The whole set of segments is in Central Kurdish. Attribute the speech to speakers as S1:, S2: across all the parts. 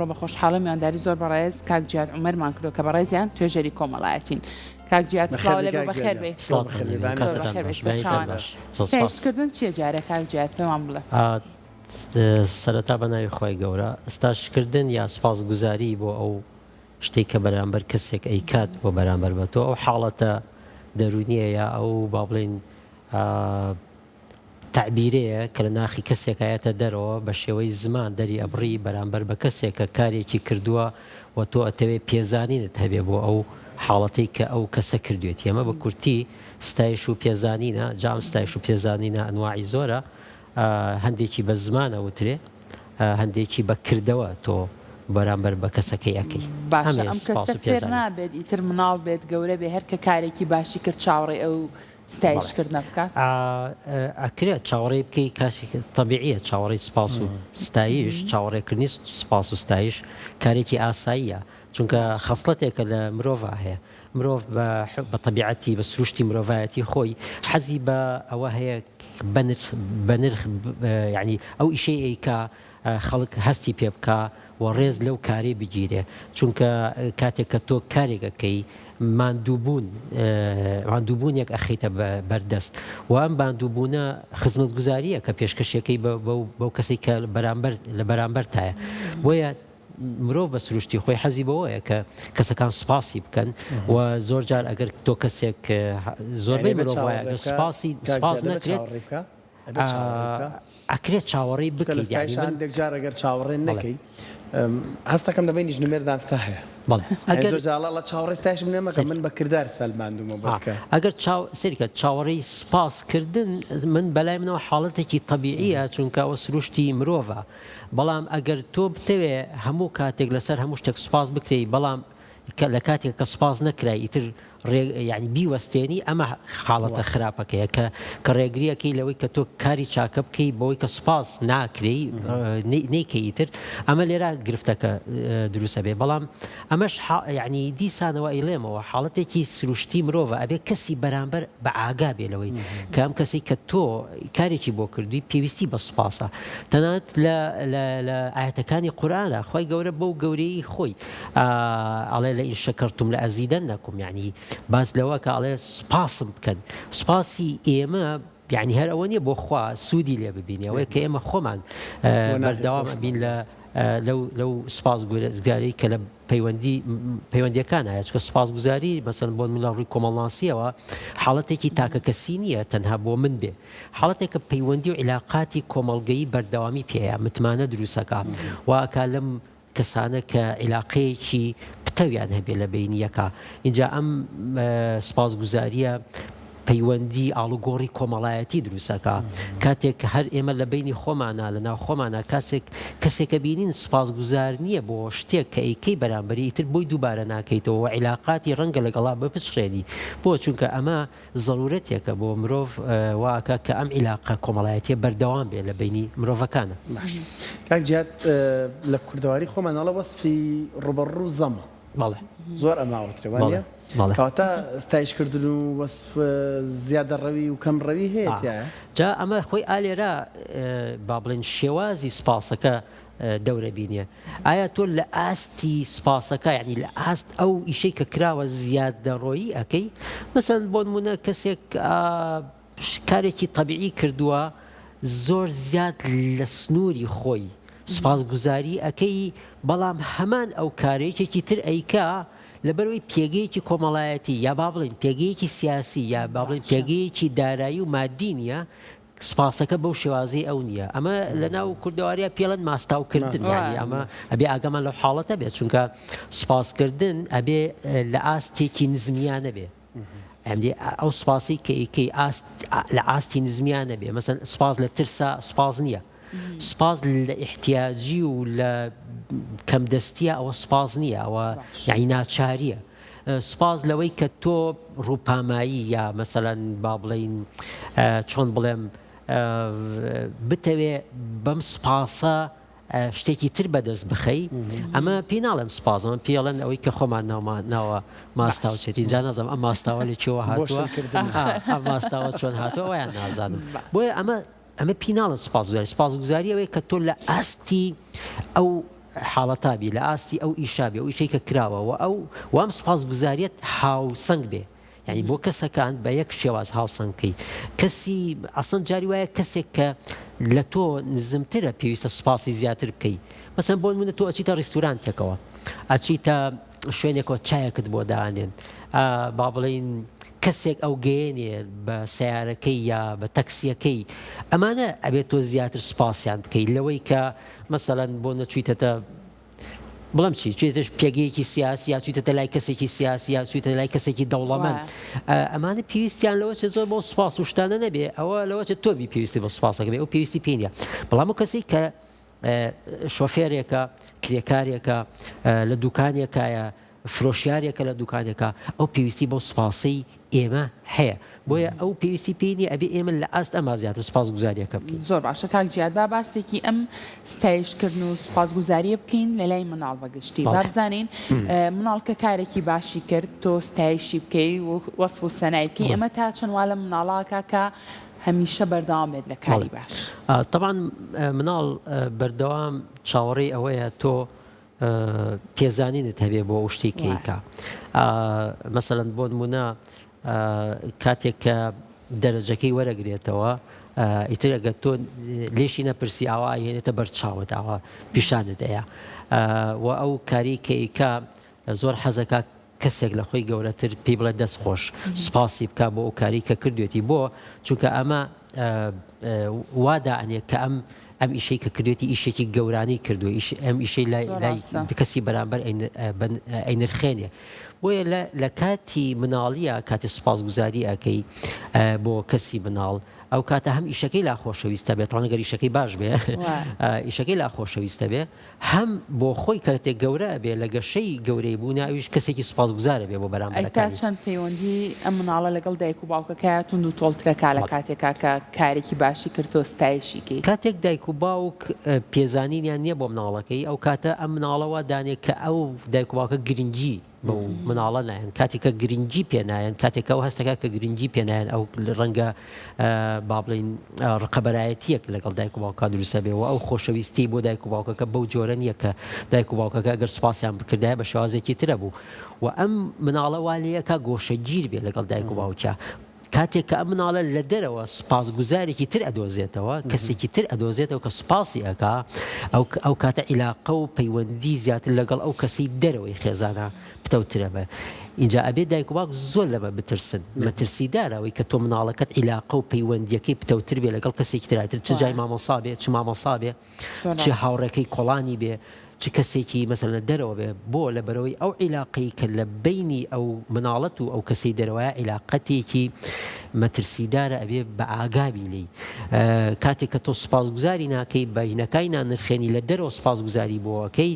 S1: ئەمڕۆ بە خۆشحاڵی میوانداری زۆر بەڕێز کاک جیاد عومەرمان کردو کە بەڕێزیان توێژەری کۆمەڵایەتین. کاک جیاد سڵاو لێ بێ بەخێر بێ. ستایشکردن چییە جارێ کاک جیاد پێمان بڵێ؟
S2: سەرەتا بە ناوی خۆی گەورە ستایشکردن یا سوپاسگوزاری بۆ ئەو شتێک کە بەرامبەر کەسێک ئەیکات بۆ بەرامبەر بە تۆ ئەو حاڵەتە دەرونیە یا ئەو با بڵێن تعبیرەیە کە لە ناخی کەسێکایەتە دەرەوە بە شێوەی زمان دەری ئەبڕی بەرامبەر بە کەسێکە کارێکی کردووە و تۆ ئەتەوێت پێزانینت هەبێ بۆ ئەو حاڵەتەی کە ئەو کەسە کردوێت. ئێمە بە کورتی ستایش و پێزانینە، جام ستایش و پێزانینە ئەنواعی زۆرە، هەندێکی بە زمانە وترێ، هەندێکی بە کردەوە تۆ بەرامبەر بە کەسەکەی ئەەکەی.
S1: باشە ئەم کەسە فێر نابێت ئیتر مناڵ بێت گەورە بێ هەر کە کارێکی باشی کرد چاوەڕێ ئەو ستایشکردنە بکات.
S2: ئەکرێت چاوەڕێ بکەی کاسی تەبیعیە، چاوەڕێی سپاس و ستایش، چاوەڕێکردنی سپاس و ستایش کارێکی ئاساییە، چونکە خەسڵەتێکە لە مرۆڤ هەیە. مرۆڤ بە تەبیعەتی بە سروشتی مرۆڤایەتی خۆی حەزی بە ئەوە هەیە بە نرخ یعنی ئەو ئیشەی ئەیکا خەڵک هەستی پێ بکە و ڕێز لەو کارێ بگیرێ، چونکە کاتێک کە تۆ کارێکەکەی ماندووبوونێک ئەخیتە بەردەست و ئەم ماندووبوونە خزمەتگوزاریە کە پێشکەشەکەی بەو کەسێک کە لە بەرامبەر تایە. بۆیە مرۆڤ بە سروشتی خۆی حەزی بەوەیە کە کەسەکان سوپاسی بکەن و زۆر جار ئەگەر تۆ کەسێک زۆربەی مرۆڤ وایە ئەگەر سوپاس نەکرێت ئەکرێت چاوەڕێی بکەیت.
S3: جار ئەگەر چاوەڕێ نەکەی هەستەکەم لە بینی ژنمێردان تا هەیە لە چاوەڕێستایش منێمەکە من بە کردار سەلماندومە بکە.
S2: ئەگەر سریکە چاوەڕێی سپاسکردن من بەلای منەوە حاڵەتێکی طبیعیە، چونکە ئەوە سروشتی مرۆڤە. بەڵام ئەگەر تۆ بتەوێ هەموو کاتێک لەسەر هەموو شتێک سوپاس بکرێی بەڵام لە کاتێک کە سوپاس نەکرای ئیتر ینی بیوەستێنی ئەمە حاڵەتە خراپەکەیە کە ڕێگریەکەی لەوەی کە تۆ کاری چاکە بکەی بەوەی کە سوپاس ناکرێی نەیکەی تر ئەمە لێرە گرفتەکە دروستە بێ. بەڵام ئەمەش ینی دیسانەوە ئەیڵێمەوە حاڵەتێکی سروشتی مرۆڤە ئەبێ کەسی بەرامبەر بە ئاگا بێ لەوەی کە ئەم کەسی کە تۆ کارێکی بۆ کردووی پێویستی بە سوپاسە. تەنانەت لە ئاەتەکانی قورئانە خۆی گەورە بەو گەورەی خۆی ئەڵێ لە ئین شەکەرتم لە ئەزیدەنەکم، یعنی باس لەوە کە ئەڵێ سوپاسم بکەن. سوپاسی ئێمە یعنی هەر ئەوە نییە بۆ خوا سوودی لێ ببینی، ئەوەیە کە ئێمە خۆمان بەردەوام بین لەو سوپاسگوزاری کە لە پەیوەندیەکان هەیە، چکە سوپاسگوزاری مەسەڵەن بۆ ملاڕووی کۆمەڵناسیەوە حاڵەتێکی تاکە کەسی نییە تەنها بۆ من بێ، حاڵەتێکە پەیوەندی و عیلاقاتی کۆمەڵگەیی بەردەوامی پێەیە متمانە دروستەکە واکە لەم کەسانە کە عیلاقەیەکی پتەویان هەبێ لە بینیەکە. اینجا ئەم سوپاسگوزاریە پەیوەندی ئاڵوگۆڕی کۆمەڵایەتی دروستەکە. کاتێک هەر ئێمە لە بینی خۆمانە لە ناو خۆمانە کەسێکە بینین سوپاسگوزار نییە بۆ شتێک کە ئەیکەی بەرامبەری ئیتر بۆی دووبارە ناکەیتەوە عیلاقاتی ڕەنگە لەگەڵا بپشخێنی بۆ چونکە ئەمە ضرورەتێکە بۆ مرۆڤ واکە کە ئەم عیلاقە کۆمەڵایەتیە بەردەوام بێ لە بینی مرۆڤەکانە.
S3: کاک جیاد لە کوردەواری خۆمانەڵە وەسفی ڕوبەڕوو زەمە زۆر ئەماوەترێ وانە کەواتە ستایشکردن و وەسف زیادە ڕەوی و کەم ڕەوی هەیە
S2: جا ئەمە خۆی ئالێرا با بڵێن شێوازی سوپاسەکە دەورە بینیە. ئایا تۆ لە ئاستی سوپاسەکە یعنی لە ئاست ئەو ئیشەی کە کراوە زیادەڕۆیی ئەەکەی؟ مەسەڵەن بۆ نمونە کەسێک کارێکی طەبیعی کردووە زۆر زیاد لە سنووری خۆی سوپاسگوزاری ئەەکەی، بەڵام هەمان ئەو کارێکێکی تر ئەیکا لەبەرەوەی پێگەیەکی کۆمەڵایەتی یا با بڵێن پێگەیەکی سیاسی یا با بڵێن پێگەیەکی دارایی و مادی نیە، سوپاسەکە بەو شێوازی ئەو نییە. ئەمە لە ناو کوردەواریە پێڵەن ماستاوکردن، یعنی ئەمە ئەبێ ئاگەمان لەو حاڵەتە بێت، چونکە سوپاسکردن ئەبێ لە ئاستێکی نزمیانە بێ. ئەو سوپاسی کە ئیکەی لە ئاستی نزمیانە بێ. مەسەڵەن سوپاس لە ترسا سوپاس نییە، سوپاس لە احتیاجی و لە کەم دەستیە ئەوە سوپاس نییە، ئەوە یعنی ناچاریە. سوپاس لەوەی کە تۆ ڕووپامایی یا مەسەڵەن با بڵێن چۆن بڵێم بتەوێ بەم سوپاسە شتێکی تر بەدەست بخەی، ئەمە پێ ناڵێن سوپاس، ئەمە پێڵێن ئەوەی کە خۆمان ناوە ماستاو چێتی. جا نازانم ئەم ماستاوە لێکێوە هاتووە، ئەم ماستاوە چۆن هاتووە وایان نازانم. بۆیە ئەمە پیناڵە سوپاسگوزاری ئەوەیە کە تۆ لە ئاستی ئەو حاڵەتابی لە ئاستی ئەو ئیشابێ ئەو ئیشەی کە کراوە و ئەو وام سوپاسگوزاریەت هاوسەنگ بێ یعنی بۆ کەسەکان بە یەک شێواز هاوسەنگکەی کەسی ئەسڵەن جاری وایە کەسێک کە لە تۆ نزمترە پێویستە سوپاسی زیاتر بکەی مەسەن بۆ نمونە تۆ ئەچیتە ڕیستورانتێکەوە ئەچیتە شوێنێکەوە چایەکت بۆ دانێن با بڵێن کەسێک ئەو گەیەنێ بە سیارەکەی یا بە تەکسیەکەی ئەمانە ئەبێت تۆ زیاتر سوپاسیان بکەیت لەوەی کە مەسەڵەن بۆ نەچویتەتە بڵم چی چێتش پێگەیەکی سیاسی یا چیتە لای کەسێکی سیاسی یا چیتە لای کەسێکی دەوڵەمەند ئەمانە پێویستیان لەوە چ زۆر بۆ سوپاس و شتانە نەبێ ئەوە لەوە چ تۆبی پێویستی بە سوپاسەکە بێ ئەو پێویستی پێ نیە بەڵام و کەسێک کە شۆفێرێکە کرێکارێکە لە دوکانێکایە فرۆشیارێکە لە دوکانێکە ئەو پێویستی بۆ سوپاسی ئێمە هەیە بۆیە ئەو پێویستی پێینی ئەبێ ئێمە لە ئاست ئەما زیاتر سوپاسگوزاریەکە بکەین
S1: زۆر باشە کاک جیاد با باستێکی ئەم ستایشکردن و سوپاسگوزاریە بکەین لە لای مناڵ بەگشتی با بزانین مناڵ کە کارێکی باشی کرد تۆ ستایشی بکەی وەصف و سەنای بکەی ئەمە تا چەند وا لە مناڵاکە کە هەمیشە بەردەوام بێت لە کاری باش
S2: طبعا مناڵ بەردەوام چاوەڕێی ئەوەیە تۆ پێزانینت هەبێ بۆ ئەو شتێک کەیکە مەسەڵەن بۆ نمونە کاتێک کە دەرەجەکەی وەرەگرێتەوە ئیتر ئەگەر تۆ لێشی نەپرسی ئاوا هێنێتە بەرچاوت ئاوا پیشانت ئەیە و ئەو کاری کەیکە زۆر حەزەکە کەسێک لە خۆی گەورەتر پێی بڵێ دەست خۆش سوپاسی بکە بۆ ئەو کاری کە کردوێتی بۆ چونکە ئەمە وادانێ کە ئەم ئیشەی کە کردوێتی ئیشێکی گەورانی کردو ئەم ئیشەی لای کەسی بەرامبەر ئەینرخێنێ بۆیە لە کاتی مناڵیە کاتی سوپاسگوزاری ئەکەی بۆ کەسی مناڵ ئەو کاتە هەم ئیشەکەی لا خۆشەویستە بێت ڕەنگە ئیشەکەی باش بێ ئیشەکەی لا خۆشەویستە بێ هەم بۆ خۆی کاتێک گەورە بێ لە گەشەی گەورەی بوو ناویش کەسێکی سوپاسگوزارە بێ بۆ بەرامبەرەکانی
S1: تا چەند پەیوەندی ئەم مناڵە لەگەڵ دایک و باوکەکە تونند و تۆڵترەکە لە کاتێکا کە کارێکی باشی کردۆ ستایشیکەی
S2: کاتێک دایک و باوک پێزانینیان نییە بۆ مناڵەکەی ئەو کاتە ئەم مناڵەوە دانێت کە ئەو دایک و باوکە گرنگی بۆ مناڵە نایەن کاتێککە گرنگی پێنایەن کاتێکەوە هەستەکە کە گرنگی پێنایەن ئەو ڕەنگە با بڵین ڕقەبەرایەتیەک لەگەڵ دایک و باوکە دروستە بێەوە ئەو خۆشەویستی بۆ دایک و باوکەکە بەو جۆرە نییە کە دایک و باوکەکە ئەگەر سوپاسیان بکردایە بە شێوازێکی ترە بوو و ئەم مناڵە والەیەکە گۆشەگیر بێ لەگەڵ دایک و باوکە کاتێک کە ئەم مناڵە لە دەرەوە سوپاسگوزارێکی تر ئەدۆزێتەوە کەسێکی تر ئەدۆزێتەوە کە سوپاسی ئەکا ئەو کاتە عیلاقە و پەیوەندی زیاتر لەگەڵ ئەو کەسی دەرەوەی خێزانە پتەوترە بە اینجا ئەبێ دایک و باوک زۆر لەمە بترسن مەترسیدارەوەی کە تۆ مناڵەکەت عیلاقە و پەیوەندیەکەی پتەوتر بێ لەگەڵ کەسێکی ترایتر چ جای مامۆسا بێ چ مامۆسا بێ چ هاوڕێکەی کۆڵانی بێ چ کەسێکی مەسەلەن دەرەوە بێ بۆ لە بەرەوەی ئەو عیلاقەی کە لە بینی ئەو مناڵەت و ئەو کەسەی دەرەوەیە عیلاقەتێکی مەترسیدارە ئەبێ بە ئاگابی لی کاتێک کە تۆ سوپاسگوزاری ناکەی بەینەکانی نانرخێنی لە دەرەوە سوپاسگوزاری بۆەکەی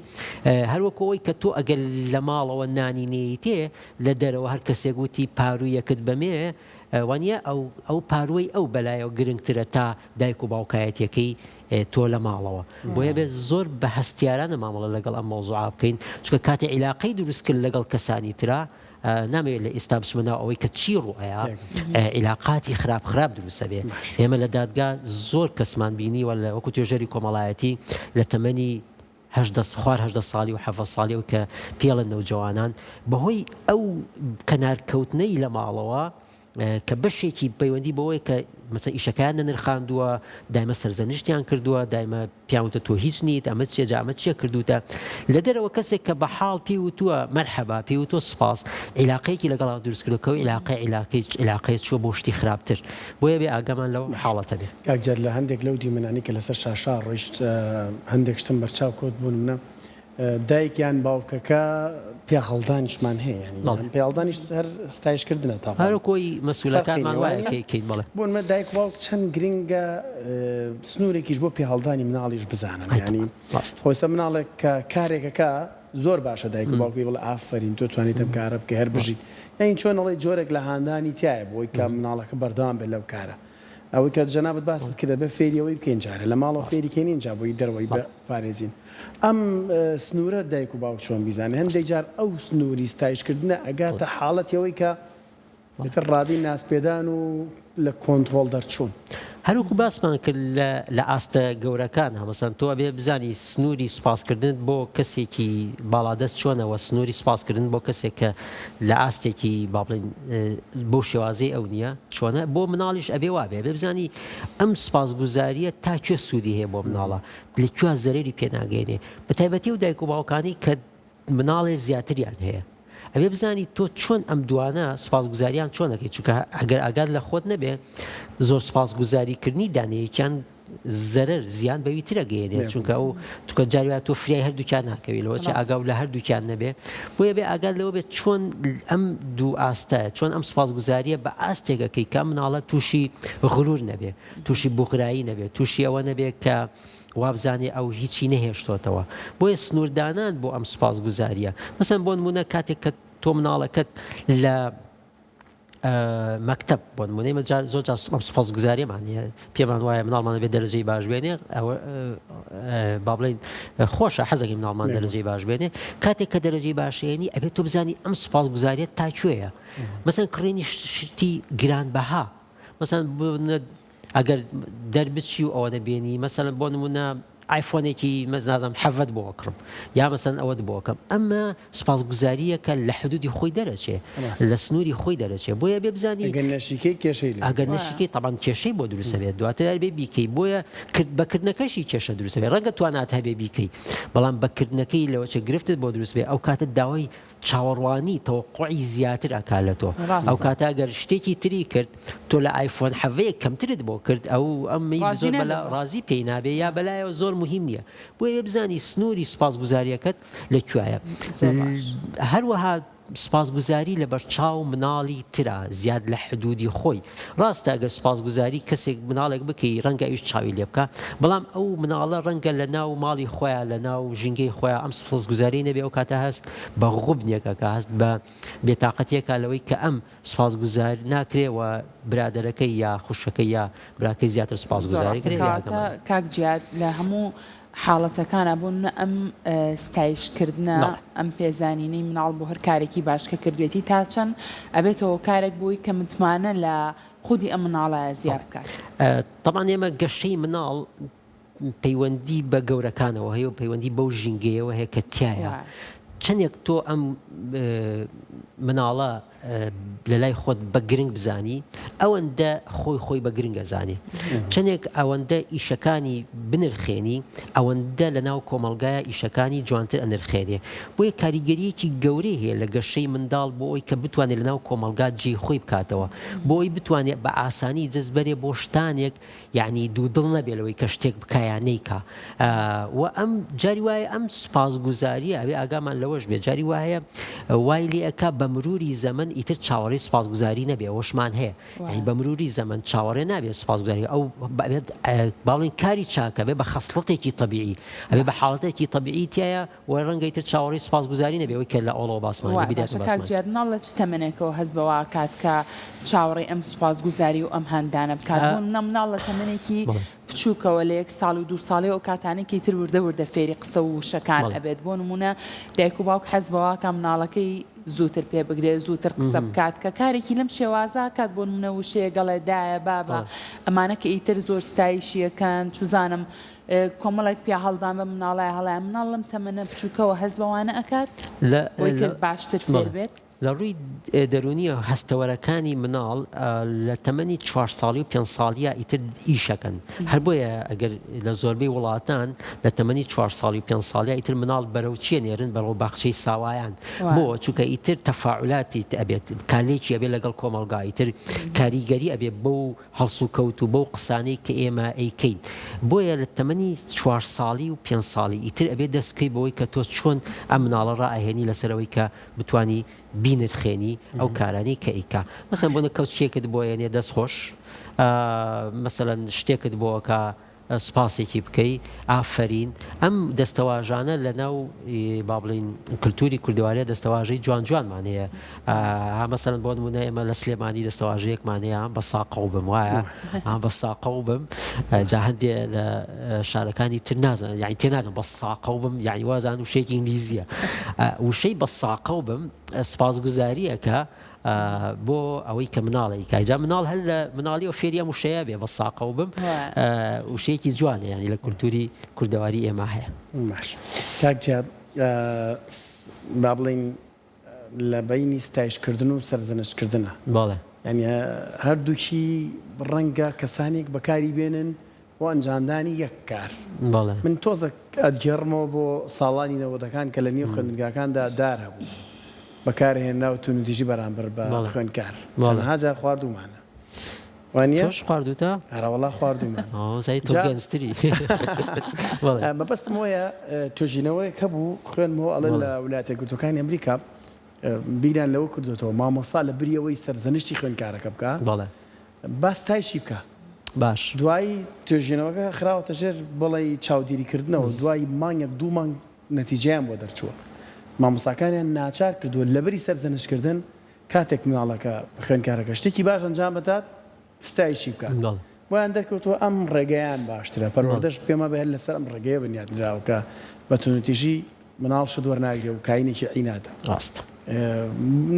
S2: هەروەکەوەی کە تۆ ئەگەر لە ماڵەوە نانی تێ لە دەرەوە هەر کەسێک وتی پارویەکت بەمێ وانە ئەو پاروی ئەو بەلایەوە گرنگترە تا دایک و باوکایەتەکەی تۆ لە ماڵەوە بۆیە بێ زۆر بە هەستیارانە مامەڵە لەگەڵ ئەم مۆزوعا بکەین چونکە کاتێ عیلاقەی دروست کرد لەگەڵ کەسانی ترا نامەوێت لە ئێستا بچمەوە ئەوەی کە چی ڕوئەیە عیلاقاتی خراپ دروستە بێ ئێمە لە دادگا زۆر کەسمان بینی و لە وەکو توێژەری کۆمەڵایەتی لە تەمەنی 18 ساڵی و 7 ساڵی و کە پێڵن نەوجەوانان بەهۆی ئەو کەنارکەوتنەی لە ماڵەوە کە بەشێکی پەیوەندی بەوەی کە مەسەن ئیشەکان نەنرخاندووە دایمە سەرزەنشتیان کردووە دایمە پیاوتە تۆ هیچ نیت ئەمە چێجا ئەمە چیە کردوتە لە دەرەوە کەسێک کە بە حاڵ پێی وتووە مەرحەبا پێی وتۆ سوپاس عیلاقەیەکی لەگەڵ دروست کردەوە عیلاقەیە چووە بۆ شتی خراپتر بۆیە بێ ئاگامان لەو حاڵەتە بێ
S3: کاکجار لە هەندێک لەو دیمەنانی کە لەسەر شاشا ڕۆیشت هەندێک شتم بەرچاو کۆت بوون منە دایکیان باوکەکە پێ هەڵدانیشمان هەیە ینی پێڵدانیش هەر ستایشکردنە تا
S2: هەروکۆی مەسئولەکانمان وایەکەین بڵێ
S3: بۆن مە دایک باوک چەند گرنگە سنوورێکیش بۆ پێ هەڵدانی مناڵیش بزانن ینی خۆسە مناڵێک کە کارێکەکە زۆر باشە دایک و باوکی بڵێ ئافرین تۆ توانیت ئەم کارە بکە هەر بژیت یین چۆنەڵی جۆرێک لە هاندانی تایە بۆی کە مناڵەکە بەردەوام بێت لەو کارە ئەوەی کە جەنابەت باست کردە بە فێریەوەی بکەین جارە لە ماڵەوە فێریکەین اینجا بۆی دەرەوەی بە فارێزین ئەم سنوورە دایک و باوک چۆن بیزانێ هەندێک جار ئەو سنووری ستایشکردنە ئەگاتە حاڵەتەوەی کە ڕادی ناسپێدان و لە کۆنتترۆل دەرچوون
S2: هەروکو باسمان کرد لە ئاستە گەورەکانە مەسەن تۆ بێ بزانی سنووری سوپاسکردن بۆ کەسێکی باڵادەست چۆنەوە سنووری سوپاسکردن بۆ کەسێک کە لە ئاستێکی با بڵێن بۆ شێوازەی ئەو نییە چۆنە بۆ مناڵیش ئەبێ وابێ بێ بزانی ئەم سوپاسگوزاریە تا کوێ سوودی هەیە بۆ مناڵە لەکوێ زەرێری پێناگەێنێ بە تایبەتی و دایک و باوکانی کە مناڵێ زیاتریان هەیە ئەبێ بزانی تۆ چۆن ئەم دوانە سوپاسگوزاریان چۆن دەکەیت چونکە ئەگەر ئاگاد لە خۆت نەبێ زۆر سوپاسگوزاریکردنی دانەیەکیان زەرەر زیان بەوی ترە گەیەنێت چونکە ئەو توکە جاریات تۆ فریای هەردووکیان ناکەویتەوە چه ئاگاو لە هەردووکیان نەبێ بۆیە بێ ئاگاد لەوە بێت چۆن ئەم دوو ئاستایە چۆن ئەم سوپاسگوزاریە بە ئاستێکەکەی کە مناڵە تووشی غرور نەبێ تووشی بوخرایی نەبێت تووشی ئەوە نەبێت کە وابزانێ ئەو هیچی نەهێشتۆتەوە بۆیە سنووردانان بۆ ئەم سوپاسگوزاریە مەسەن بۆ نمونە کاتێک کە تۆ مناڵەکەت لە مەکتەب بۆ نمونەی زۆر سوپاسگوزاریەمانە پێمان وایە مناڵمان بێت دەرەجەی باش بێنێ با بڵێن خۆشە حەزەکەی مناڵمان دەرەجەی باش بێنێ کاتێک کە دەرەجەی باشێنی ئەبێت تۆ بزانی ئەم سوپاسگوزاریەت تا کوێیە مەسەن کڕێنی شتی گرانبەها مەسەن ئەگەر دەربچی و ئەوە دەبێنی مەسەن بۆ نمونە ئایفۆنێکی مەزنازم حەڤەت بۆ کڕم یا مەسەن ئەوەت بۆکەم ئەمە سوپاسگوزاریەکە لە حدودی خۆی دەرەچێ لە سنووری خۆی دەرەچێ بۆیە بێ بزانی ئەگەر نەشیکەی تەبان کێشەی بۆ دروستە بێت دواتر بێ بیکەی بۆیە بەکردنەکەشی کێشە دروستە بێت ڕەنگە توانات هەبێ بیکەی بەڵام بەکردنەکەی لەوەچە گرفتت بۆ دروست بێ ئەو کاتت داوای چاوەڕوانی تەوەقوعی زیاتر ئەکا لە تۆ ئەو کاتە گەر شتێکی تری کرد تۆ لە ئایفۆن حەڤەیە کەمترت بۆ کرد ئەو ئەمەی زۆر بەلا ڕازی پێی نابێ یا بەلایەوە زۆر مهم نییە بۆیە بزانی سنووری سوپاسگوزاریەکەت لەکوایە هەروەها سوپاسگوزاری لە بەرچاو مناڵی ترە زیاد لە حدودی خۆی ڕاستە ئەگەر سوپاسگوزاری کەسێک مناڵێک بکەی ڕەنگە ئەویش چاوی لێ بکە بەڵام ئەو مناڵە ڕەنگە لە ناو ماڵی خۆیان لە ناو ژینگەی خۆیان ئەم سوپاسگوزاری نەبێ ئەو کاتە هەست بە غوبنێکە کە هەست بە بێتاقەتیەکە لەوەی کە ئەم سوپاسگوزار ناکرێەوە برادەرەکەی یا خوشەکەی یا براکەی زیاتر سوپاسگوزاری
S1: کاک جیاد لە هەموو حاڵەتەکانە بوون ئەم ستایشکردنە ئەم پێزانینەی مناڵ بۆ هەر کارێکی باش کە کردوێتی تا چەند ئەبێتەوە کارێک بووی کە متمانە لە خودی ئەم مناڵە زیاد بکات
S2: طبعاً ئێمە گەشەی مناڵ پەیوەندی بە گەورەکانەوە هەیە و پەیوەندی بەو ژینگەیەوە هەیە کە تایە چەندێک تۆ ئەم مناڵە لە لای خۆت بە گرنگ بزانی ئەوەندە خۆی بە گرنگە زانێ چەندێک ئەوەندە ئیشەکانی بنرخێنی ئەوەندە لە ناو کۆمەلگایە ئیشەکانی جوانتر ئەنرخێنێ بۆیە کاریگەریەکی گەورەی هەیە لە گەشەی منداڵ بۆ ئەوی کە بتوانێت لە ناو کۆمەلگا جێ خۆی بکاتەوە بۆ ئەوی بتوانێت بە ئاسانی جەزبەرێ بۆ شتانێک یعنی دوودڵ نەبێتەوەی کە شتێک بکایان نەیکا و ئەم جاری وایە ئەم سوپاسگوزاریە ئەوێ ئاگامان لەوەش بێت جاری وایە وای لێ ئەکا بە مروری زەمن ئیتر چاوەڕێی سوپاسگوزاری نەبێ ئەوەشمان هەیە یعنی بە مروری زەمن چاوەڕێ نابێت سوپاسگوزاری ئەو باڵێن کاری چاکە بێ بە خەسڵەتێکی طبیعی ئەبێ بە حاڵەتێکی طبیعی تایە و ڕەنگە ئیتر چاوەڕێی سوپاسگوزاری نەبێ ئەوەی کە لە ئەوڵەوە باسمان
S1: مناڵ لە چ تەمەنێکەوە هەست بەوە کات کە چاوەڕێ ئەم سوپاسگوزاری و ئەم هەندانە بکات بوون مناڵ لە تەمەنێکی بچووکەوە لە 1 ساڵ و 2 ساڵێ و کاتانێکی تر وردە فێری قسە و شەکان ئەبێت بۆ نمونە دایک و باوک حەز بەوە کە مناڵەکەی زووتر پێ بگرێت زووتر قسە بکات کە کارێکی لەم شێوازە کات بۆ نمونە وشەیە گەڵێدایە بابە ئەمانە کە ئیتر زۆر ستایشیەکەن چوزانم کۆمەڵێک پیا هەڵدان بە مناڵای هەڵای مناڵ لەم تەمەنە بچووکەوە هەست بەوانە ئەکات بۆی کرد باشتر فێر بێت
S2: لە ڕووی دەرونیە هەستەوەرەکانی مناڵ لە تەمەنی 4 ساڵی و 5 ساڵیە ئیتر ئیشەکەن هەر بۆیە ئەگەر لە زۆربەی وڵاتان لە تەمەنی 4 ساڵی و 5 ساڵیە ئیتر مناڵ بەرەو چیە نێرن بەرەو باخچەی ساوایان بۆ چونکە ئیتر تەفاعولاتی ئەبێت کارلێکی ئەبێت لەگەڵ کۆمەڵگا ئیتر کاریگەری ئەبێت بەو هەڵس و کەوت و بەو قسانەی کە ئێمە ئەیکەین بۆیە لە تەمەنی 4 ساڵی و 5 ساڵی ئیتر ئەبێت دەستکەی بەوەی کە تۆ چۆن ئەم مناڵە ڕائەهێنی لەسەرەوەی کە بتوانی بینرخێنی ئەو کارانی کە ئیکا مەسەن بۆ نەکەوت شتێکت بۆ یێنێ دەستخۆش مەسەلەن شتێکت بۆکە سپاسێکی بکەی ئافرین ئەم دەستەواژانە لە ناو با بڵین کللتوری کوردوارە دەستەواژەی جوانمان هەیە مەسەلەن بۆ نمونە ئێمە لە سلێمانی دەستەواژەیەکمان هەیە بە ساقە بم وایە بە ساقە بم جا هەندێ لە شارەکانی تر نازانن یعنی تێناگەم بە ساقە بم یعنی وازان وشەیەکی ئینگلیزیە وشەی بە ساقە بم سپاسگوزاریەکە بۆ ئەوەی کە مناڵی کایجا مناڵ هەر لە مناڵی و فێریە وشەیە بێ بە ساقە و بم وشەیەکی جوانە ینی لە کولتوری کوردەواری ئێمە هەیە
S3: کاکجیاب با بڵین لە بینی ستایشکردن و سەرزەنشکردنە
S2: باڵێ
S3: ینی هەردووکی ڕەنگە کەسانێک بەکاری بێنن و ئەنجامدانی یەک کار من تۆزە ئەدگەڕمەوە بۆ ساڵانی نەوەدەکان کە لە نێو خوێندنگاکاندا دار هەبوو بەکارهێننا و تونوتیژی بەرامبەر بە خوێندکار هاجار خواردومانە
S2: وانیش خواردوتە
S3: هەراوەڵا خواردومان
S2: گەنجتری
S3: مەبەستم وەیە توێژینەوەی هەبوو خوێنمەوە ئەڵێ لە ویلایەتە یەکگرتووەکانی ئەمریکا بیران لەوە کردوێتەوە مامۆستا لە بریەوەی سەرزەنشتی خوێندکارەکە بکە باستایشی بکە باش دوای توێژینەوەکە خراوەتە ژێر بەڵی چاودێریکردنەوە دوای مانگێک دوو مانگ نەتیجەیان بۆ دەرچووە مامۆستاکانیان ناچار کردووە لەبەری سەرزەنشکردن کاتێک مناڵەکە خوێندکارەکە شتێکی باش ئەنجام بدات ستایشی بکات ویان دەرکەوتووە ئەم ڕێگەیان باشترە پەروەردەش پێمە بێت لەسەر ئەم ڕێگەیە بنیاتراوکە بە تونوتیژی مناڵ شت وەرناگرێ و کاینێکی عیناتە
S2: ڕاستە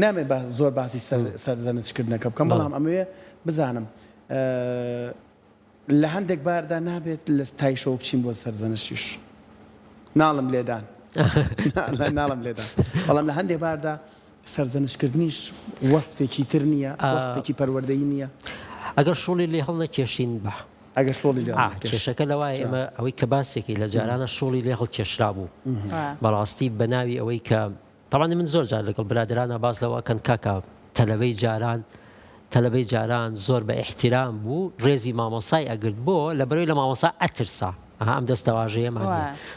S3: نامێت زۆر باسی سەرزەنشکردنەکە بکەم بەڵام ئەمەوێ بزانم لە هەندێک باردا نابێت لە ستایشەوە بچین بۆ سەرزەنشیش ناڵم لێدان ناڵم لێدان بەڵام لە هەندێک باردا سەرزەنشکردنیش وەسفێکی تر نییە وەسفێکی پەروەردەیی نییە
S2: ئەگەر شۆڵی لێ هەڵ نەکێشین بە
S3: ئەگەر شۆڵی
S2: کێشەکە لەوای ئێمە ئەوەی کە باسێکی لە جارانە شۆڵی لێ هەڵ کێشرا بوو بەڕاستی بەناوی ئەوەی کە تاوانێ من زۆر جار لەگەڵ برادرانە باز لەوەکەن کاکە تەلەبەی جاران زۆر بە ئیحتیرام بوو ڕێزی مامۆسای ئەگرت بۆ لە بەرەوەی لە مامۆسا ئەترسا ئەم دەستەواژەیەمان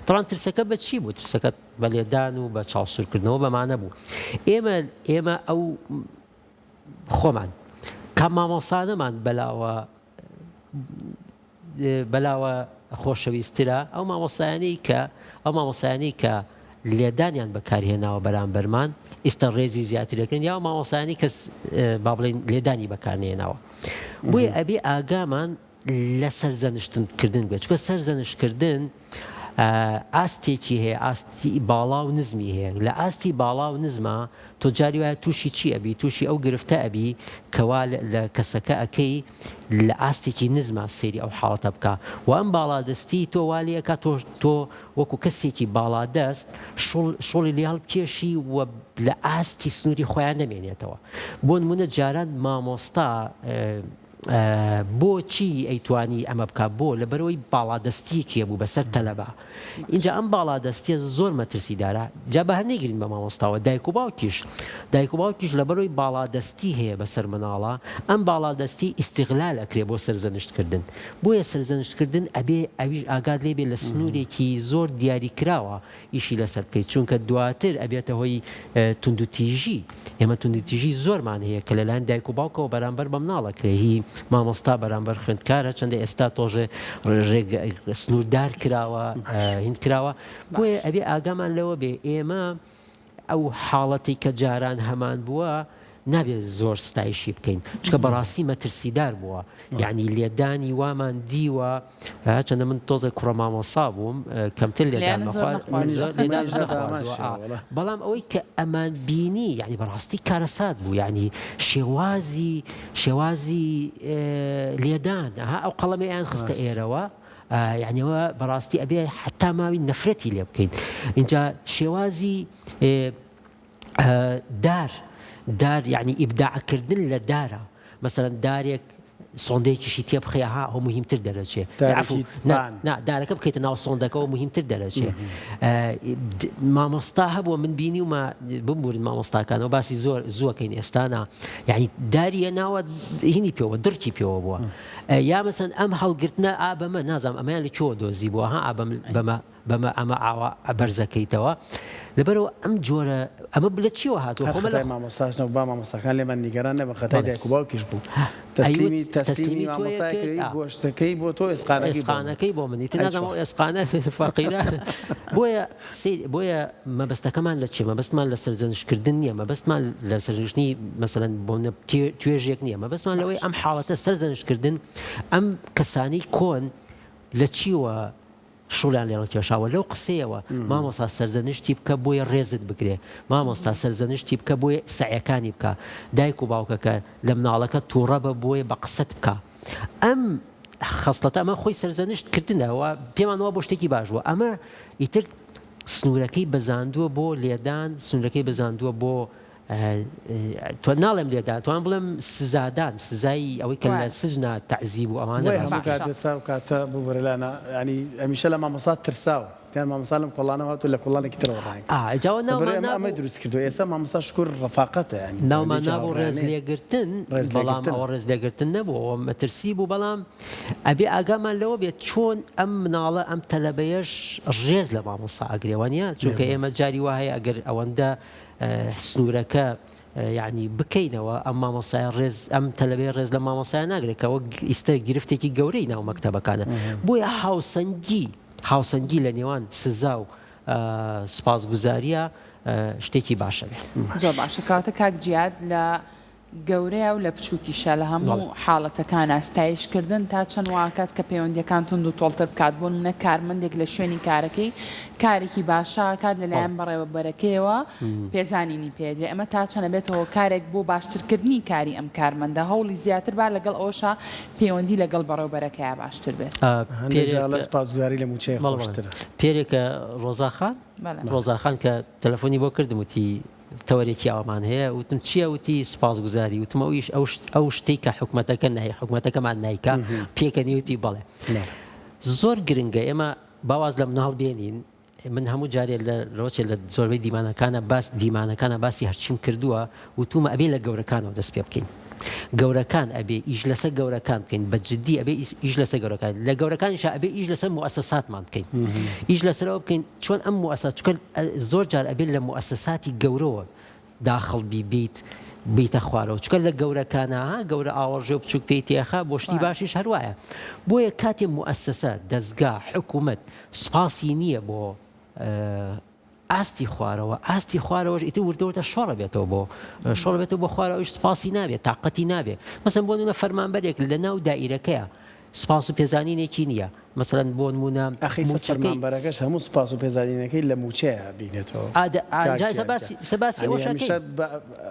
S2: تەوان ترسەکە بە چی بوو ترسەکە بە لێدان و بە چاوسورکردنەوە بەمانە بوو ئێمە ئەو خۆمان کام مامۆسانەمان بەلاوە خۆشەویسترە ئەو مامۆسایانەی کە لێدانیان بەکارهێناوە بەرامبەرمان ئێستا ڕێزی زیاترەکەن یا مامۆسایانی کەس با بڵێن لێدانی بەکارهێناوە بۆیە ئەبێ ئاگامان لە سەرزەنشتکردن بێت چونکە سەرزەنشتکردن ئاستێکی هەیە ئاستی باڵا و نزمی هەیە لە ئاستی باڵا و نزمە تۆ جاری وایە تووشی چی ئەبی تووشی ئەو گرفتە ئەبی کەوا لە کەسەکە ئەەکەی لە ئاستێکی نزمە سێری ئەو حاڵەتە بکە و ئەم باڵادەستی تۆ والیەکە تۆ وەکو کەسێکی باڵادەست شۆڵی لێ هەڵبکێشی و لە ئاستی سنووری خۆیان نەمێنێتەوە بۆ نمونە جاران مامۆستا بۆچی ئەیتوانی ئەمە بکە بۆ لە بەرەوەی باڵادەستیەکیە بوو بەسەر تەلەبە اینجا ئەم باڵادەستیە زۆر مەترسیدارە جا بە هەنێگرین بە مامۆستاوە دایک و باوکیش لە بەرەوەی باڵادەستی هەیە بەسەر مناڵە ئەم باڵادەستی ئیستیغلال ئەکرێ بۆ سەرزەنشتکردن بۆیە سەرزەنشتکردن ئەبێ ئەویش ئاگاد لێبێ لە سنوورێکی زۆر دیاریکراوە ئیشی لەسەر بکەیت چونکە دواتر ئەبێتە هۆی توندوتیژی ئێمە توندوتیژی زۆرمان هەیە کە لەلایەن دایک و باوکەوە بەرامبەر بە مناڵەکرێ هی مامۆستا بەرامبەر خوێندکارە چەندە ئێستا تۆژێ سنووردار کراوە هین کراوە بۆیە ئەبێ ئاگامان لەوە بێ ئێمە ئەو حاڵەتی کە جاران هەمان بووە نابێت زۆر ستایشی بکەین چکە بەڕاستی مەترسیدار بووە یعنی لێدانی وامان دیوە چەندە من تۆزە کوڕە مامۆسا بووم کەمتر لێدان بەڵام ئەوەی کە ئەمان بینی یعنی بەڕاستی کارەسات بوو یعنی شێوازی لێدان ئەو قەڵەمەیان خستە ئێرەوە یعنیەوە بەڕاستی ئەبێ حتا ماوی نەفرەتی لێ بکەین اینجا شێوازی دار یعنی ئیبداعکردن لە دارە مەسەرەن دارێک سۆندێکیشی تێ بخەیە ئەو مهمتر دەرەچێ دارەکە بکەیتە ناو سۆندەکەەوە مهمتر دەرەچێ مامۆستا هەبووە من بینی ومە بمبورن مامۆستاکانەوە باسی زۆر زووەکەین ئێستانە یعنی داریە ناوە هینی پێوە دڕکی پێوە بووە یا مەسەن ئەم هەڵگرتنە بەمە نازانم ئەمەیان لە کێوە دۆزی بووە بەمە ئەمە ئاوا بەرزەکەیتەوە لەبەرەوە ئەم جۆرە ئەمە بلە چیوە هاتووە
S3: مامۆستاشنەوە با مامۆستاکان لێمان نیگەران نەبە خەتای دایک و باوکیش بوو تەسلیمی مامۆستای گۆشتەکەی بۆ تۆ
S2: ئێسقانەکەی بۆ منی نازانەوە ئێسقانە فەقیرە بۆیە مەبەستەکەمان لە چێ مەبەستمان لە سەرزەنشتکردن نییە مەبەستمان لە سەرژنی مەسەلەن بۆ توێژێک نییە مەبەستمان لەوەی ئەم حاڵەتە سەرزەنشتکردن ئەم کەسانی کۆن لە چیوە شوڵیان لێڵ کێشاوە لەو قسەیەوە مامۆستا سەرزەنشتی بکە بۆیە ڕێزت بگرێ مامۆستا سەرزەنشتی بکە بۆیە سعیەکانی بکە دایک و باوکەکە لە مناڵەکە تووڕە بە بۆیە بە قسەت بکە ئەم خەسڵەتە ئەمە خۆی سەرزەنشتکردنەوە پێمانەوە بۆ شتێکی باشوە ئەمە ئیتر سنوورەکەی بەزاندووە بۆ لێدان سنوورەکەی بەزاندووە بۆ تو ناڵێم لێدان توان بڵێم سزادان سزایی ئەوەی کە لە سژنا تەعزیب و ئەمانە
S3: کاتێسا و کاتە ببوورەلانە ینی ئەمیشە لە مامۆسا ترساوە کان مامۆسا لەم کۆڵانەوە هاتوو لە کۆڵانێکی ترەوە ڕای
S2: جاوە
S3: ئەمە دروست کردو ئێستا مامۆستا شکر ڕەفاقەتە ینی
S2: ناومان نابوو ڕێز لێگرتن بەڵام ئەوە ڕێز لێگرتن نەبوو مەترسی بوو بەڵام ئەبێ ئاگامان لەوە بێت چۆن ئەم مناڵە ئەم تەلەبەیەش ڕێز لە مامۆستا ئەگرێوانە چونکە ئێمە جاری وایە ئەگەر ئەوەندە سنوورەکە یعنی بکەینەوە ئەم مامۆسای ڕێز ئەم تەلەبێ ڕێز لە مامۆسای ناگرێتەوە ئیستا گرفتێکی گەورەی ناو مەکتەبەکانە بۆیە هاوسەنگی لە نێوان سزا و سپاسگوزاریە شتێکی باشە بێت
S1: زۆر باشە کاتە کاک جیاد لە گەورەیە و لە بچووکیشە لە هەموو حاڵەتەکان ئاستایشکردن تا چەند واکات کە پەیوەندیەکان تونند و تۆڵتر بکات بۆ منە کارمەندێک لە شوێنی کارەکەی کارێکی باشە کات لەلایەن بەڕێوەبەرەکەیەوە پێزانینی پێدرێ ئەمە تا چەنە بێتەوە کارێک بۆ باشترکردنی کاری ئەم کارمەندە هەوڵی زیاتر با لەگەڵ ئەوشە پەیوەندی لەگەڵ بەڕێوەبەرەکەیە باشتر بێت
S3: سپاسگوزاری لە موچەیە خۆشترە
S2: پێرێکە ڕۆزاخان کە تەلەفۆنی بۆ کردم وتی تەوەرێکی ئەومان هەیە وتم چییە وتی سپاسگوزاری وتمە ئەویش ئەو شتەی کە حکوومەتەکە نای حکوومەتەکەمان نایکە پێکەنی وتی بەڵێ زۆر گرنگە ئێمە باواز لە مناڵ بێنین من هەموو جارێ لە ڕۆچێ لە زۆربەی دیمانەکانە باسی هەرچیم کردووە وتومە ئەبێ لە گەورەکانەوە دەست پێ بکەین گەورەکان ئەبێ ئیش لەسەر گەورەکان بکەین بە جددی ئەبێ ئیش لەسەر گەورەکان لە گەورەکانیش ئەبێ ئیش لەسەر موسساتمان بکەین ئیش لەسەرەوە بکەین چۆن ئەم موسسات زۆر جار ئەبێ لە موسساتی گەورەوە داخڵ بیت بیتە خوارەوە چکە لە گەورەکانە گەورە ئاوەڕژێ و بچووک پێی تێخە بۆ شتی باشیش هەروایە بۆیە کاتێ موسسە دەستگا حکوومەت سپاسی نییە بۆ ئاستی خوارەوەش ئیتر وردەوەتە شۆڕە بێتەوە بۆ شۆڕ بێتەوە بۆ خوارەوەش سپاسی نابێت تااقەتی نابێت مەسەن بۆ نمونە فەرمانبەرێک لە ناو دائیرەکەیە سپاس و پێزانینێکی نییە مەسەڵەن بۆ نمونە
S3: فەرمانبەرەکەش هەموو سپاس و پێزانینەکەی لە موچەیە بینێتەوە
S2: سەباسی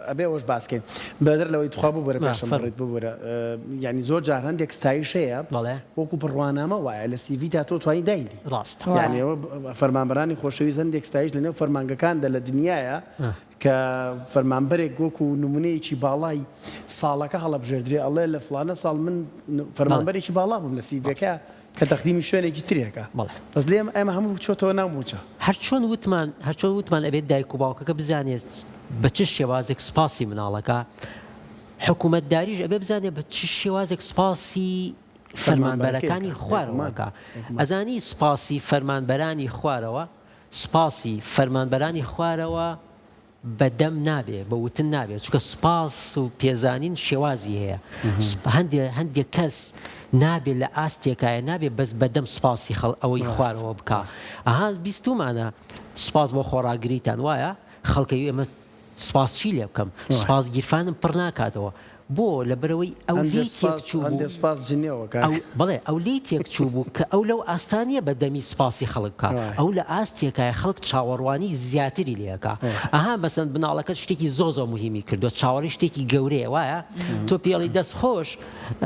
S3: ئەبێ ئەوەش باسکەین بەدر لەوەی توخوا بوو بەرە پێشم بڕێت ببوورە ینی زۆر جار هەندێک ستایشەیە وەکو بڕوانامە وایە لە سیڤی تا تۆ توانی داینی
S2: ڕاست
S3: یعنی ئەوە فەرمانبەرانی خۆشەویست هەندێک ستایش لەنێو فەرمانگەکاندا لە دنیاە کە فەرمانبەرێک وەکو نمونەیەکی باڵای ساڵەکە هەڵەبژێردرێ ئەڵێ لە فلانە ساڵ من فەرمانبەرێکی باڵا بووم لە سیڤەکە کە تەقدیمی شوێنێکی ترێکە بەس لێم ئێمە هەموو چۆتەوە ناو موچە
S2: هەر چۆن وتمان ئەبێت دایک و باوکەکە بزانێت بە چ شێوازێک سپاسی مناڵەکە حکوومەتداریش ئەبێ بزانێت بە چ شێوازێک سپاسی فەرمانبەرەکانی خوارەوەکە ئەزانی سپاسی فەرمانبەرانی خوارەوە بەدەم نابێ بە وتن نابێت چونکە سپاس و پێزانین شێوازی هەیە هەندێک کەس نابێت لە ئاستێکایە نابێت بەس بەدەم سپاسی ئەوەی خوارەوە بکات ئەها بیستمانە سپاس بۆ خۆراگریتان وایە خەڵکەوی ئەمە سپاس چی لێ بکەم سپاس گیرفانم پڕ ناکاتەوە بۆ لەبەرەوەی ئەو بڵێ ئەو لی تێکچوو بوو کە ئەو لەو ئاستانیە بە دەمی سپاسی خەڵکە ئەو لە ئاستێکایە خەڵک چاوەڕوانی زیاتری لێەکە ئەها بەسەند بناڵەکە شتێکی زۆر مهمی کردو چاوەڕی شتێکی گەورەیە وایە تۆ پێڵی دەست خۆش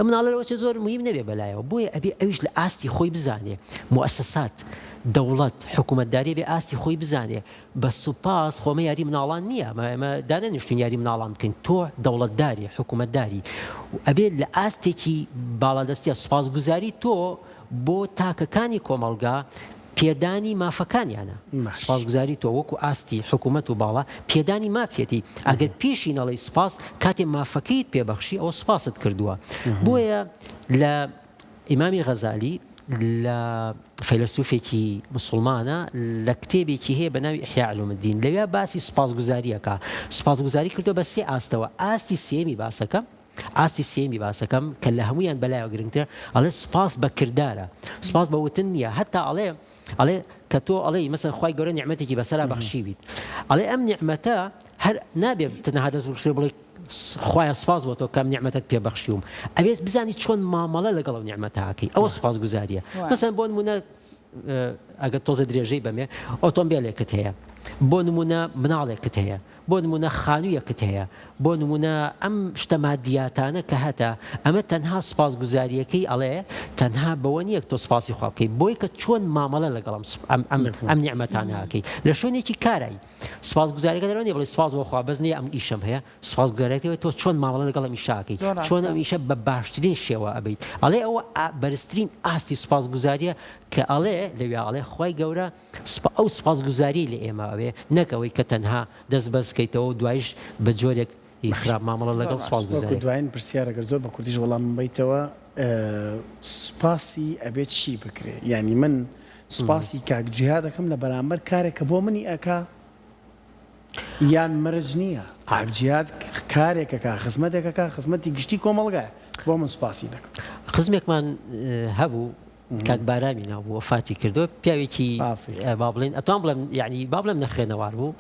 S2: مناڵەوە چه زۆر مهم نەبێ بەلایەوە بۆیە ئەبێ ئەویش لە ئاستی خۆی بزانێ موسسات دەوڵەت حکوومەتداری بێ ئاستی خۆی بزانێ بە سوپاس خۆمە یاری مناڵان نییە ئەمە دانەنیشتون یاری مناڵان بکەین تۆ دەوڵەتداری حکوومەتداری ئەبێت لە ئاستێکی باڵادەستیە سوپاسگوزاری تۆ بۆ تاکەکانی کۆمەڵگا پێدانی مافەکانیانە سپاسگوزاری تۆ وەکو ئاستی حکوومەت و باڵا پێدانی مافێتی ئەگەر پێشی نەڵی سپاس کاتێ مافەکەیت پێبەخشی ئەوە سپاست کردووە بۆیە لە ئیمامی غەزالی لە فەیلسوفێکی مسلمانە لە کتێبێکی هەیە بە ناوی ئیحیا علومالدین لەوێ باسی سپاسگوزاریەکە سپاسگوزاری کردو بە سێ ئاستەوە ئاستی سێمی باسەکەم کە لە هەمویان بەلایەوە گرنگتر ئەڵێ سپاس بە کردارە سپاس بە وتن نییە هەتا ئەڵێ کە تۆ ئەڵێ مەسەن خوای گەورە نیعمەتێکی بەسەرا بەخشی بیت ئەڵێ ئەم نیعمەتە هەر نابێت تەنها دەست بخشێ بڵێ خوای سپاس بۆ تۆ کەم نیعمەتت پێبەخشیوم ئەبێت بزانی چۆن مامەڵە لەگەڵ ئەو نیعمەتاکەی ئەوە سپاسگوزاریە مەسەن بۆ نمونە ئەگەر تۆزە درێژەی بەمێ ئۆتۆمبیلێکت هەیە بۆ نمونە مناڵێکت هەیە بۆ نمونە خانوویەکت هەیە بۆ نمونە ئەم شتە مادیاتانە کە هەتا ئەمە تەنها سوپاسگوزاریەکەی ئەڵێ تەنها بەوە نیە تۆ سوپاسی خوا بکەی بۆی کە چۆن مامەڵە لەگەڵ ئەم نیعمەتانەکەی لە شوێنێکی کارایی سوپاسگوزاریەکە دەرەوە نیە بڵێ سوپاس بۆ خوا بەس نییە ئەم ئیشەم هەیە سوپاسگوزاریەکەی تۆ چۆن مامەڵە لەگەڵ ئەم ئیشاکەی چۆن ئەم ئیشە بە باشترین شێوە ئەبیت ئەڵێ ئەوە بەرزترین ئاستی سوپاسگوزاریە کە ئەڵێ لەوێ ئەڵێ خی گەورە ئەو سوپاسگوزاری لە ئێمە ئەوێ نەکەوەی کە تەنها دەست بەسکەیتەوە دوایش بە جۆرێک خراپ مامەڵە لەگەڵ سوپاسگوزاری
S3: دوایین پرسیارەگەر زۆر بە کوردیش وەڵام بیتەوە سوپاسی ئەبێت چی بکرێ یعنی من سوپاسی کاک جیهاد دەکەم لە بەرامبەر کارێک کە بۆ منی ئەکا یان مرج نییە کاک جیهاد کارێکەکە خزمەتێکەکە خزمەتی گشتی کۆمەڵگایە بۆ من سوپاسی دەکەم
S2: خزمێکمان هەبوو کاک بارامی ناو وفاتی کردو پیاوێکی با بڵێن ئەتوان بڵێم یعنی با بڵێم نەخوێنەوار بوو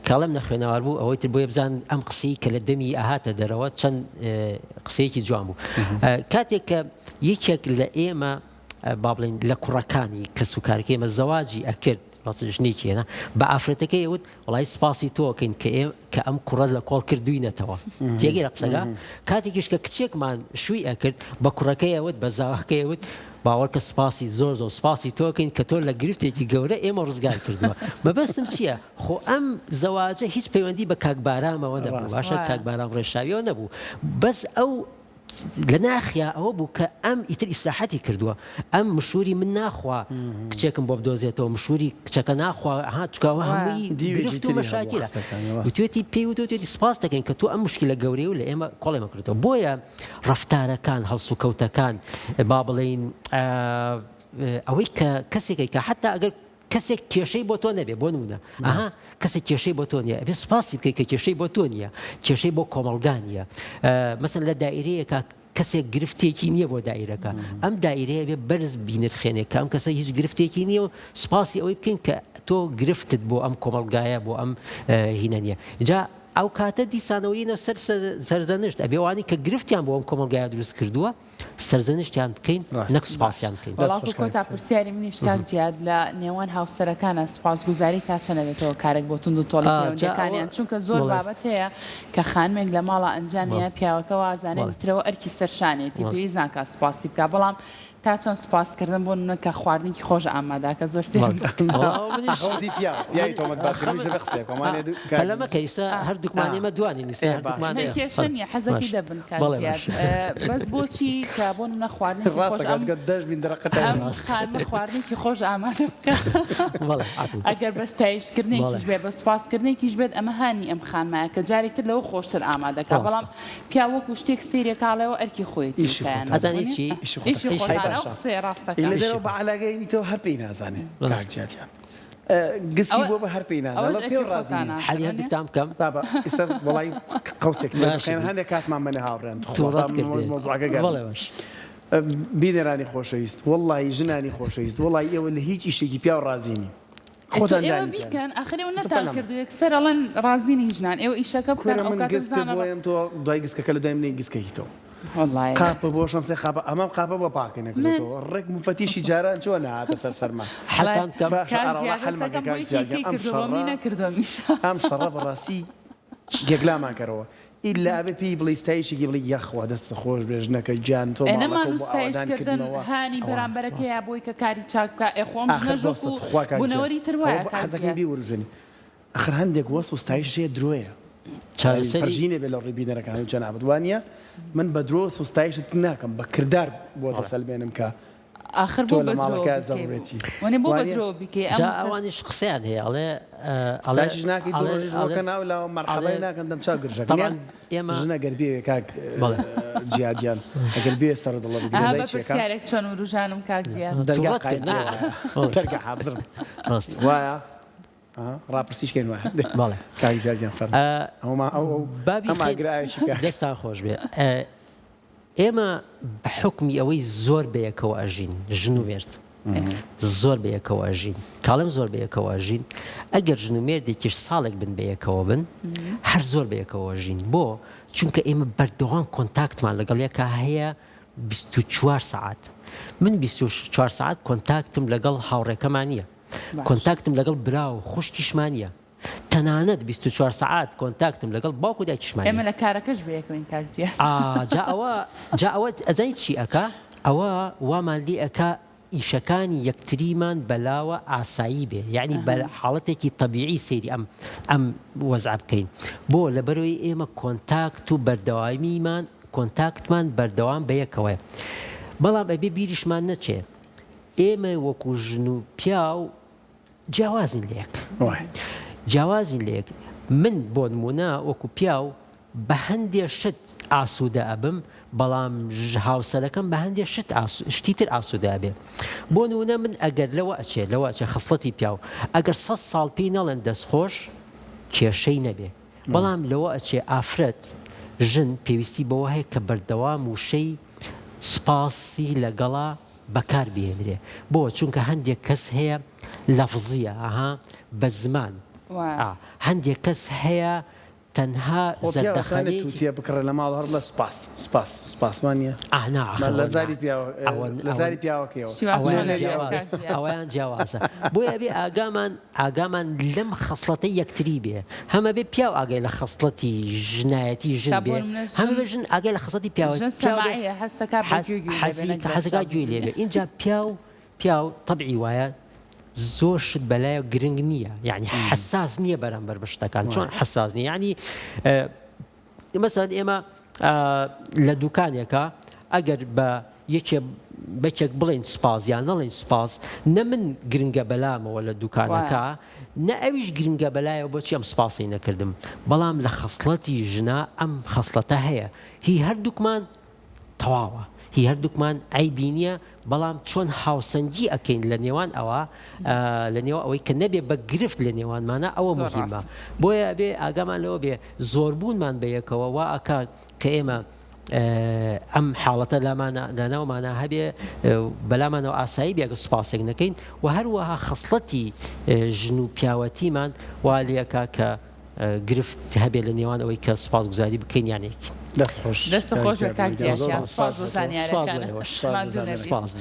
S2: کاڵم نەخوێنەوار بوو ئەوەی تر بۆیە بزان ئەم قسەی کە لە دەمی ئاهاتە دەرەوە چەند قسەیەکی جوان بوو کاتێک کە یەکێک لە ئێمە با بڵێن لە کوڕەکانی کە سوکارەکە ئێمە زەواجی ئەکرد ڕاستژنێکیێنە بە ئافرەتەکەی وت وڵای سپاسی تۆکەین کە ئەم کوڕەت لە کۆڵ کردوینەتەوە تێگەی لە قسەگا کاتێکیش کە کچێکمان شووی ئەکرد بە کوڕەکەی ئەوت بە زاواکەی وت باوەڕ کە سپاسی زۆر زۆر سپاسی تۆکەین کە تۆ لە گرفتێکی گەورە ئێمە ڕزگار کردووە مەبەستم چییە خۆ ئەم زەواجە هیچ پەیوەندی بە کاکبارامەوە نەبوو باشە کاکبارام ڕێشاویەوە نەبوو بەس ئەو لە ناخیا ئەوە بوو کە ئەم ئیتر ئیسلاحەتی کردووە ئەم مشوری من ناخوا کچێکم بۆ بدۆزێتەوە مشوری کچەکە ناخوا چکاوە هەمووی گرفت و مەشاکیلە وتوێتی پێی وتوێتی سپاس دەکەین کە تۆ ئەم مشکلە گەورەی و لە ئێمە کۆڵێمە کردەوە بۆیە ڕەفتارەکان هەڵسوکەوتەکان با بڵێن ئەوەی کە کەسێکی کە حتا ئەگەر کەسێک کێشەی بۆ تۆ نەبێ بۆ نمونە ئەها کەسێک کێشەی بۆ تۆ نیە ئەبێ سوپاسی بکەیت کە کێشەی بۆ تۆ نیە کێشەی بۆ کۆمەڵگانیە مەسەن لە دائیرەیەکە کەسێک گرفتێکی نییە بۆ دائیرەکە ئەم دائیرەیە بێ بەرز بینرخێنێک کە ئەم کەسە هیچ گرفتێکی نییە و سوپاسی ئەوەی بکەین کە تۆ گرفتت بۆ ئەم کۆمەڵگایە بۆ ئەم هینە نیە جا ئەو کاتە دیسانەوەینە سەر سەرزەنشت ئەبێوانی کە گرفتیان بۆ ئەم کۆمەڵگایە دروست کردووە سەرزەنشتیان بکەین نەک سوپاسیان بکەین
S1: وەڵام کۆتا پرسیاری منیش کاک جیاد لە نێوان هاوسەرەکانە سوپاسگوزاری تا چەنەوێتەوە کارێک بۆ تونند و تۆڵی پەیوەندیەکانیان چونکە زۆر بابەت هەیە کە خانمێک لە ماڵە ئەنجامیە پیاوەکە وازانێت دیترەوە ئەرکی سەرشانێتی پێویست ناکات سوپاسی بکات بەڵام تا چەند سوپاسکردن بۆ نونە کە خواردنێکی خۆش ئامادەکە زۆر
S2: پەلەمەکە ئیسا هەردووکمان ئێمە دوانی
S1: کێشە نیە حەزەکی دەبن بەس بۆچی کە بۆ نونە خواردنێکی خواردنێکی خۆش ئامادە بکە ئەگەر بە ستایشکردنێکیش بێ بە سوپاسکردنێکیش بێت ئەمە هانی ئەم خانمایە کە جارێکتر لەوە خۆشتر ئامادەکە بەڵام پیاوەکو شتێک سێرێکاڵەوە ئەرکی خۆیەتی
S3: لە دەرەوە بە عەلاقەیەنیتەوە هەر پێی نازانێ کاکجیاتیان گسکی بۆ بە هەر پێی نازانێ پێ ڕازانە
S2: حەلی هەردووکتان بکەم
S3: بابا ئێستا وەڵای قەوسێک هەندێک کاتمان منە هاوڕێن مۆزوعەکە بینەرانی خۆشەویست وەڵڵی ژنانی خۆشەویست وەڵی ئێوە لە هیچ ئیشێکی پیا و ڕازینی
S1: خۆتان بیکەن ئاخرەوە نەتان کردووەک سەر ئەڵەن ڕازینی ژنان ئێوە ئیشەکە بکەن ئەو کاتە
S3: بۆیم تۆ دوای گسکەکە لە دوای منی گسکەیتەوە قاپە بۆ شەمسێ قاپە ئەمەم قاپە بە پاکە نەکرێتەوە ڕێک مفتیشی جاران چۆن نهاتە سەر سەرما ئەم شەڕە بەڕاستی گەگلامان کەرەوە ئیلا ئەبێ پێی بڵی ستایشێکی بڵی یەخوا دەستە خۆش بێژنەکە گیان تۆ
S1: هانی بەرامبەرەکەیە بۆی کە کاری چاک بکە ئێخۆم بوونەوەری تر وایە
S3: حەزەکەی بیوەروژێنی ئەخر هەندێک وەس و ستایشێ درۆیە پەرژینێ بێ لە ڕێبینەرەکان و جەنابەت وانە من بە درۆ سوستایشت ناکەم بە کردار بۆ دەسەلمێنم کە
S1: آخر بۆ ماڵەکە زەورەتی وانێ بۆ بە درۆ بکەی
S2: ئەوانیش قسەیان هەیە
S3: ئەڵێ ناکەی دۆڕۆژەکە ناو لە مەرحەبەی ناکەن دەم چا گرژەکەیان ئێمە ژنە گەربێ کاک جیادیان ئەگەر بێ ئێستا ڕدڵە
S1: بگەزارێک چۆن وروژانم کاک جیاد
S3: دەرگا حاضرم وایە ڕاپرسیشکەین وایە کاک جیادیان
S2: دەستان خۆش بێ ئێمە بە حکمی ئەوەی زۆر بەیەکەوە ئەژین ژن و مێرد زۆر بەیەکەوە ئەژین کاڵم زۆر بەیەکەوە ئەژین ئەگەر ژن و مێردێکیش ساڵێک بن بەیەکەوە بن هەر زۆر بەیەکەوە ئەژین بۆ چونکە ئێمە بەردەوام کۆنتاکتمان لەگەڵ یەکە هەیە 24 ساعت من 24 ساعت کۆنتاکتم لەگەڵ هاوڕێکەمانە کۆنتاکتم لەگەڵ برا و خوشکیشمانە تەنانەت 24 ساعت کۆنتاکتم لەگەڵ باوکو دایکیشمانە
S1: ئێمە لە کارەکەش بەیەکەوەین کاکجیا
S2: جا ئەوە ئەزای چی ئەکا ئەوە وامان لێ ئەکا ئیشەکانی یەکتریمان بەلاوە ئاسایی بێ یعنی بە حاڵەتێکی طبیعی سەیری ئەم وەزع بکەین بۆ لەبەرەوەی ئێمە کۆنتاکت و بەردەوامیمان کۆنتاکتمان بەردەوام بەیەکەوە بەڵام ئەبێ بیریشمان نەچێ ئێمە وەکو ژن و پیا و جیاوازین لێک جیاوازین لێک من بۆ نمونە وەکو پیا و بە هەندێک شت ئاسوودە ئەبم بەڵام هاوسەرەکەم بە هەندێک شتی تر ئاسوودە بێ بۆ نمونە من ئەگەر لەوە ئەچێ خەسڵەتی پیا و ئەگەر 100 ساڵ پێی نەڵێن دەستخۆش کێشەی نەبێ بەڵام لەوە ئەچێ ئافرەت ژن پێویستی بەوە هەیە کە بەردەوام وشەی سپاسی لەگەڵا بەکار بهێنرێ بۆ چونکە هەندێک کەس هەیە لەفزیە بە زمان هەندێک کەس هەیە تەنها
S3: زەردەخەنێت تووتە بکڕە لە ماڵ هەر لە سپاسمانە لە زاری پیاوەکەیەوە
S2: ئەویان جیاوازە بۆیە ئەبێ ئاگامان لەم خەسڵەتە یەکتری بێ هەمە بێ پیاو ئاگای لە خەسڵەتی ژنایەتی ژن بێ هەمە بێ ژن ئاگای لە خەسڵەتی حەزەکە گوێ لێ بێ اینجا پیاو طبعی وایە زۆر شت بەلایە گرنگ نییە یعنی حساس نییە بەرامبەر بە شتەکان چۆن حساس نییە یعنی مەسەڵەن ئێمە لە دوکانێکە ئەگەر بە بەچێک بڵێن سوپاس یان نەڵێن سوپاس نە من گرنگە بەلامەوە لە دوکانەکە نە ئەویش گرنگە بەلایەوە بۆچی ئەم سوپاسی نەکردم بەڵام لە خەسڵەتی ژنا ئەم خەسڵەتە هەیە هی هەردووکمان تەواوە هی هەردووکمان ئایبی نییە بەڵام چۆن هاوسەنگی ئەکەین لە نێوان ئەوە لە نێوە ئەوەی کە نەبێ بە گرفت لە نێوانمانە ئەوە مهمە بۆیە بێ ئاگامان لەوە بێ زۆربوونمان بەیەکەوە وا ئەکا کە ئێمە ئەم حاڵەتە لەناومانە هەبێ بەلامانەوە ئاسایی بێگە سوپاسێک نەکەین و هەروەها خەسڵەتی ژن و پیاوەتیمان وا لێکا کە گرفت هەبێ لە نێوان ئەوەی کە سوپاسگوزاری بکەین یانێک
S1: دەست خۆش بە کاکجیا سپاس بۆ زانیاریەکانە